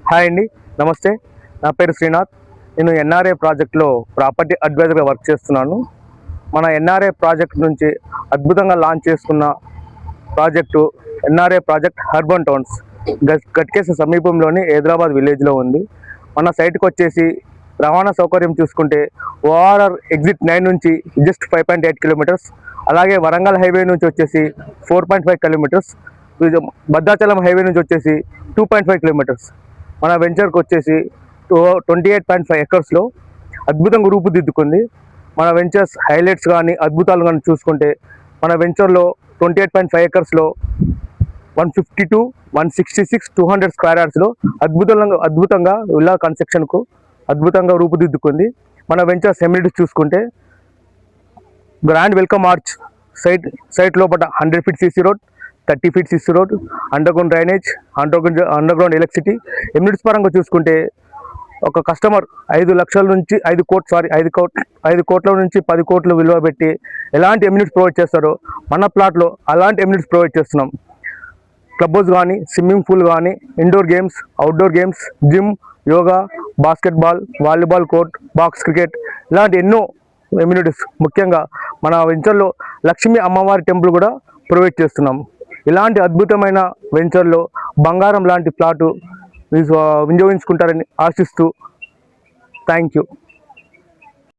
Hi అండి, నమస్తే. నా పేరు శ్రీనాథ్. నేను ఎన్ఆర్ఏ ప్రాజెక్ట్లో ప్రాపర్టీ అడ్వైజర్గా వర్క్ చేస్తున్నాను. మన ఎన్ఆర్ఏ ప్రాజెక్ట్ నుంచి అద్భుతంగా లాంచ్ చేసుకున్న project NRA project urban towns గట్కేస సమీపంలోని హైదరాబాద్ విలేజ్లో ఉంది. మన సైట్కి వచ్చేసి రవాణా సౌకర్యం చూసుకుంటే ఓఆర్ఆర్ ఎగ్జిట్ 9 నుంచి జస్ట్ 5.8 కిలోమీటర్స్, అలాగే వరంగల్ హైవే నుంచి వచ్చేసి 4.5 కిలోమీటర్స్, భద్రాచలం హైవే నుంచి వచ్చేసి 2.5 కిలోమీటర్స్. మన వెంచర్కి వచ్చేసి 28.5 ఎకర్స్లో అద్భుతంగా రూపుదిద్దుకుంది. మన వెంచర్స్ హైలైట్స్ కానీ అద్భుతాలు కానీ చూసుకుంటే మన వెంచర్లో 28.5 ఎకర్స్లో 152, 166, 200 స్క్వేర్ యార్డ్స్లో అద్భుతంగా విల్లా కన్స్ట్రక్షన్కు అద్భుతంగా రూపుదిద్దుకుంది. మన వెంచర్స్ ఎమ్యూనిటీస్ చూసుకుంటే గ్రాండ్ వెల్కమ్ ఆర్చ్, సైట్ లోపల 100 feet CC road, 30 feet CC road, underground drainage, underground electricity. Amenities పరంగా చూసుకుంటే ఒక కస్టమర్ 5 లక్షల నుంచి 5 కోట్ల నుంచి 10 కోట్లు విలువ పెట్టి ఎలాంటి ఎమ్యూనిటీస్ ప్రొవైడ్ చేస్తారో మన ప్లాట్లో అలాంటి ఎమ్యూనిటీస్ ప్రొవైడ్ చేస్తున్నాం. క్లబ్ హౌస్ కానీ, స్విమ్మింగ్ పూల్ కానీ, indoor games, outdoor games, gym, yoga, basketball, volleyball court, box cricket, ఇలాంటి ఎన్నో ఎమ్యూనిటీస్. ముఖ్యంగా మన వెంచర్లో లక్ష్మీ అమ్మవారి టెంపుల్ కూడా ప్రొవైడ్ చేస్తున్నాం. ఇలాంటి అద్భుతమైన వెంచర్లో బంగారం లాంటి ప్లాటు వినియోగించుకుంటారని ఆశిస్తూ థ్యాంక్ యూ.